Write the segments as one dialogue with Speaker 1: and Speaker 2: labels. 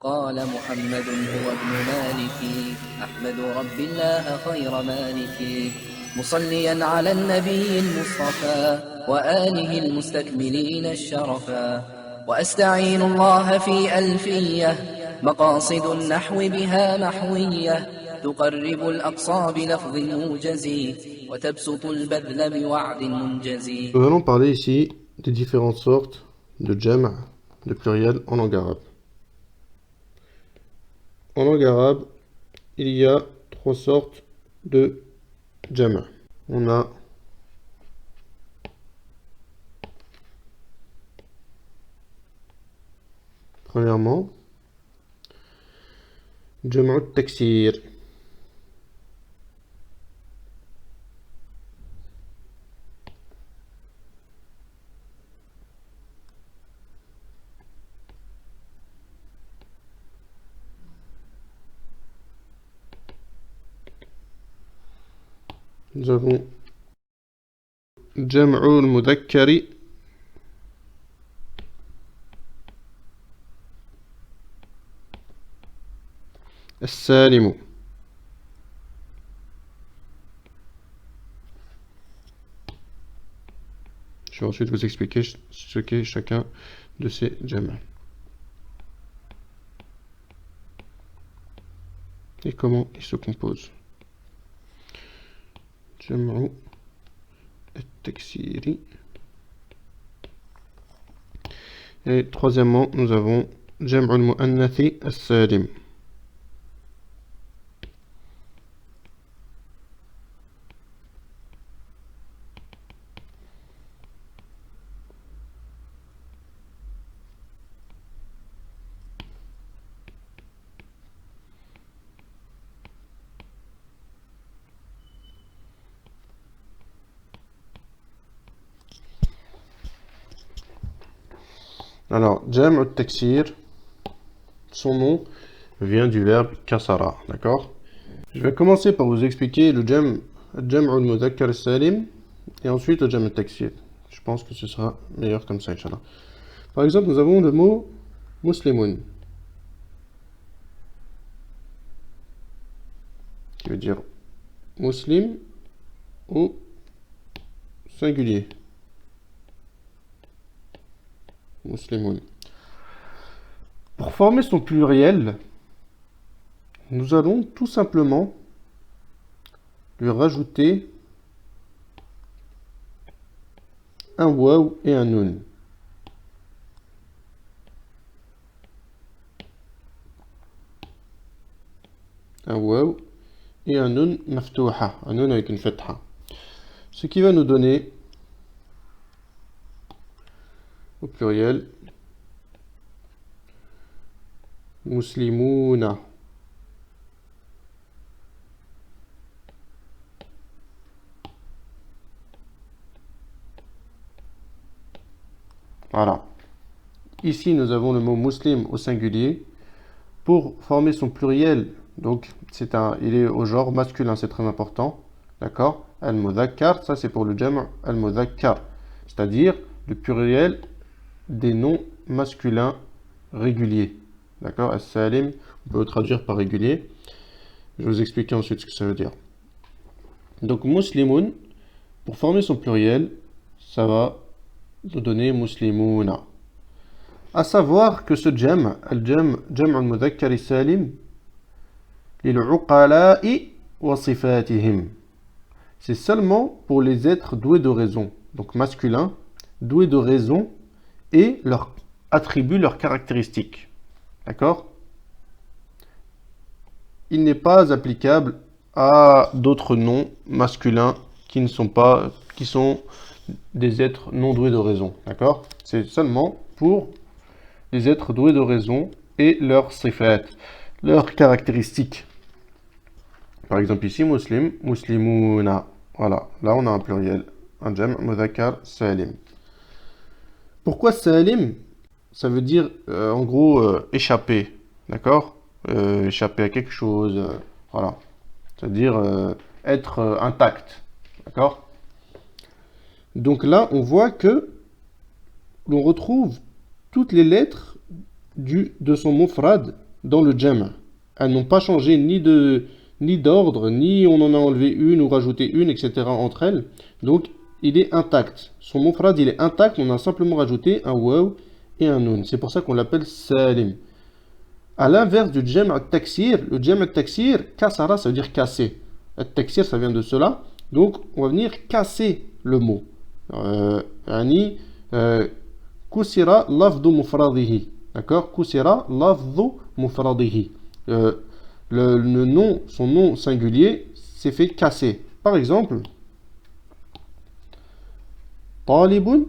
Speaker 1: قال محمد هو ابن مالك أحمد رب الله خير مالك مصليا على النبي المصطفى وآله المستكملين الشرفا وأستعين الله في ألفية مقاصد النحو بها محوية تقرب الأقصى بلفظ موجز وتبسط البذل بوعد منجز.
Speaker 2: Nous allons parler ici des différentes sortes de jam', de pluriel en langue arabe. En langue arabe, il y a trois sortes de jam'. On a premièrement jam' al-taksir. Nous avons jam' al-mudhakkari السالم. Je vais ensuite vous expliquer ce qu'est chacun de ces jam' et comment ils se composent. Jam' al-taksiri. Et troisièmement, nous avons jam' al-mu'annathi as-salim. Alors, jam' al-taksir, son nom vient du verbe kasara, d'accord? Je vais commencer par vous expliquer le jam' al-mudhakkar al-salim et ensuite le jam' al-taksir. Je pense que ce sera meilleur comme ça, Inch'Allah. Par exemple, nous avons le mot muslimun, qui veut dire muslim au singulier. Muslimun. Pour former son pluriel, nous allons tout simplement lui rajouter un waw et un nun. Un waw et un nun maftouha, un nun avec une fatha. Ce qui va nous donner au pluriel muslimuna. Voilà. Ici, nous avons le mot muslim au singulier. Pour former son pluriel, donc il est au genre masculin, c'est très important. D'accord? Al-mudhakkar, ça c'est pour le jam' al-mudhakkar, c'est-à-dire le pluriel des noms masculins réguliers. D'accord? As-salim, on peut le traduire par régulier. Je vais vous expliquer ensuite ce que ça veut dire. Donc, muslimun, pour former son pluriel, ça va nous donner muslimuna. À savoir que ce jam' al-mudhakkar salim, lil-uqala'i wa sifatihim. C'est seulement pour les êtres doués de raison, donc masculins, doués de raison et leurs attributs, leurs caractéristiques. D'accord? Il n'est pas applicable à d'autres noms masculins qui sont des êtres non doués de raison. D'accord? C'est seulement pour les êtres doués de raison et leurs sifat, leurs caractéristiques. Par exemple ici, muslim, muslimuna. Voilà, là on a un pluriel, un jam' mudhakkar salim. Pourquoi salim? Ça veut dire en gros échapper, d'accord? Échapper à quelque chose, voilà. C'est-à-dire être intact, d'accord? Donc là, on voit que l'on retrouve toutes les lettres de son mufrad dans le jam'. Elles n'ont pas changé ni d'ordre, ni on en a enlevé une ou rajouté une, etc. entre elles. Donc, il est intact. Son mufrad, il est intact. On a simplement rajouté un waw et un nun. C'est pour ça qu'on l'appelle salim. À l'inverse du jam' al-taksir, le jam' al-taksir, kasara, ça veut dire casser. Al-taksir, ça vient de cela. Donc, on va venir casser le mot. Yani, kusira lafdu mufradihi. D'accord? Kusira lafdu mufradihi. Le nom, son nom singulier, s'est fait casser. Par exemple, talibun.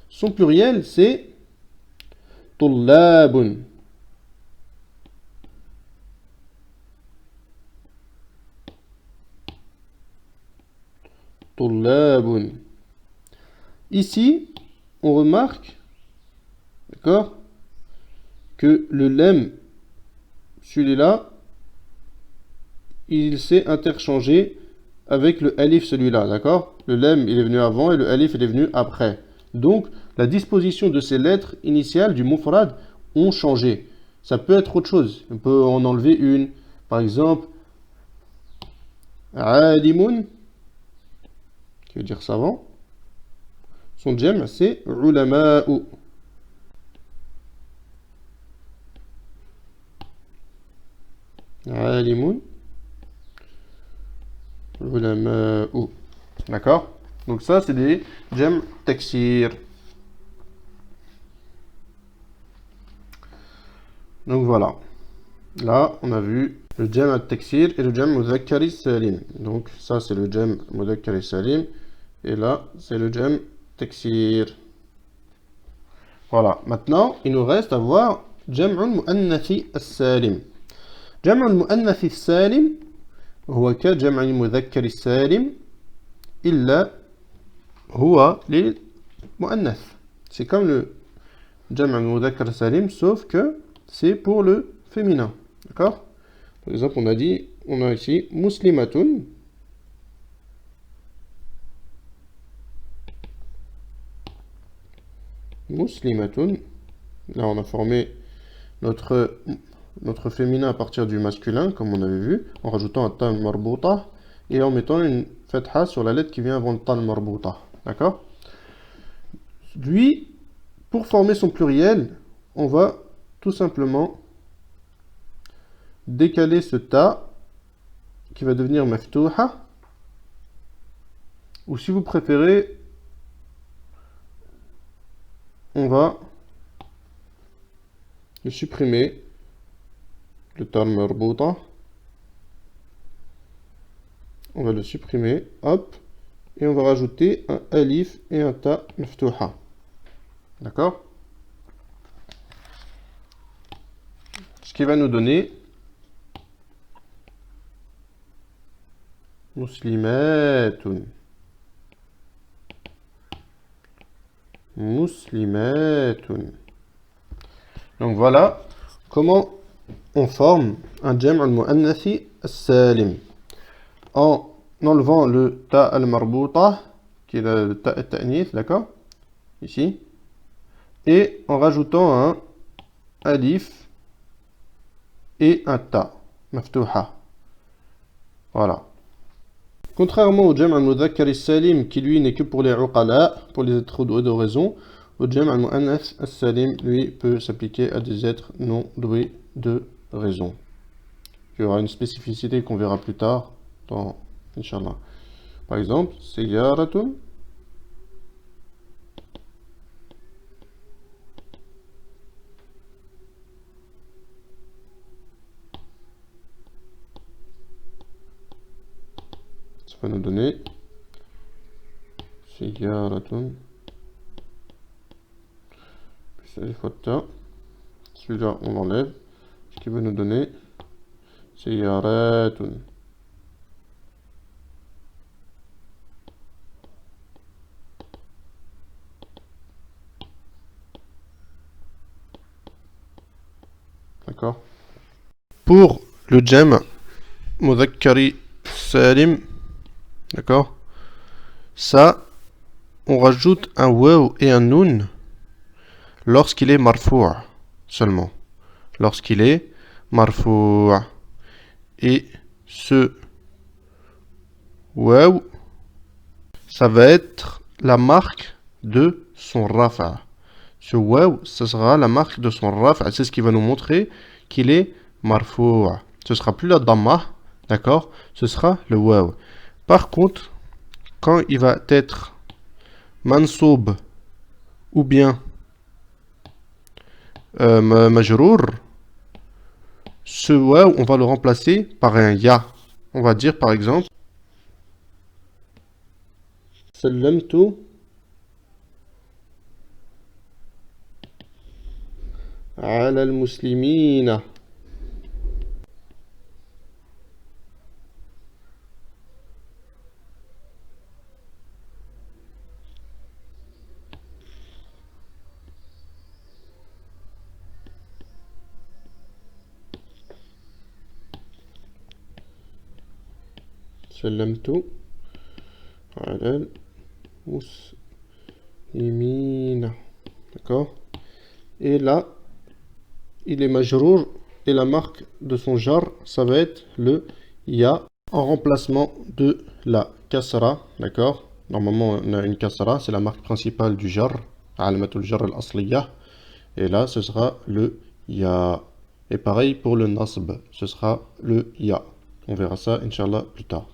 Speaker 2: Son pluriel, c'est tullabun. Tullabun. Ici, on remarque, d'accord, que le lem, celui-là, il s'est interchangé avec le alif, celui-là, d'accord? Le lem, il est venu avant et le alif, il est venu après. Donc, la disposition de ces lettres initiales du mufrad ont changé. Ça peut être autre chose. On peut en enlever une. Par exemple, alimun, qui veut dire savant. Son jam', c'est ulama'u. Alimun, ulama'u. D'accord? Donc ça, c'est des jam' taksir. Donc voilà. Là, on a vu le jam' al-taksir et le jam' mudhakkari salim. Donc ça, c'est le jam' mudhakkari salim. Et là, c'est le jam' taksir. Voilà. Maintenant, il nous reste à voir jam' al-mu'annathi salim. Jam' al-mu'annathi salim هو كجمع المذكر السالم إلا هو للمؤنث. C'est comme le jam' al-mudhakkar salim, sauf que c'est pour le féminin. D'accord? Par exemple, on a ici muslimatun. Muslimatun. Là, on a formé notre féminin à partir du masculin, comme on avait vu, en rajoutant un ta marbouta et en mettant une fatha sur la lettre qui vient avant le ta marbouta. D'accord? Lui, pour former son pluriel, on va tout simplement décaler ce ta qui va devenir maftouha, ou si vous préférez, on va le supprimer, le ta marbouta, on va le supprimer, hop, et on va rajouter un alif et un ta maftouha. D'accord? Ce qui va nous donner muslimatun. Muslimatun. Donc voilà comment on forme un jam' al-mu'annathi salim. En enlevant le ta al-marbouta, qui est le ta al-ta'nith, d'accord? Ici. Et en rajoutant un alif et un ta, maftouha. Voilà. Contrairement au jam' al-mudhakkar salim qui lui n'est que pour les uqala, pour les êtres doués de raison, au jam' al-mu'annath salim lui peut s'appliquer à des êtres non doués de raison. Il y aura une spécificité qu'on verra plus tard dans Inch'Allah. Par exemple, sayyaratun. Ça va nous donner sayyaratun. Celui-là, on l'enlève. Ce qui va nous donner sayyaratun. D'accord? Pour le jam' mudhakkari salim, d'accord? Ça, on rajoute un waw et un noun lorsqu'il est marfou' seulement. Lorsqu'il est marfou'. Et ce waw, ça va être la marque de son rafa'. Ce waw, ce sera la marque de son rafa'. C'est ce qui va nous montrer qu'il est marfou'. Ce sera plus la damma, d'accord? Ce sera le waw. Par contre, quand il va être mansoub ou bien majrour, ce waw, on va le remplacer par un ya. On va dire par exemple sallamtu ala al-muslimina. Sallamtu ala al-muslimina. D'accord? Et là, il est majrour et la marque de son jar, ça va être le ya en remplacement de la kasra. D'accord? Normalement, on a une kasra, c'est la marque principale du jar, alamatul jar al-asliyah. Et là, ce sera le ya. Et pareil pour le nasb, ce sera le ya. On verra ça, Inch'Allah, plus tard.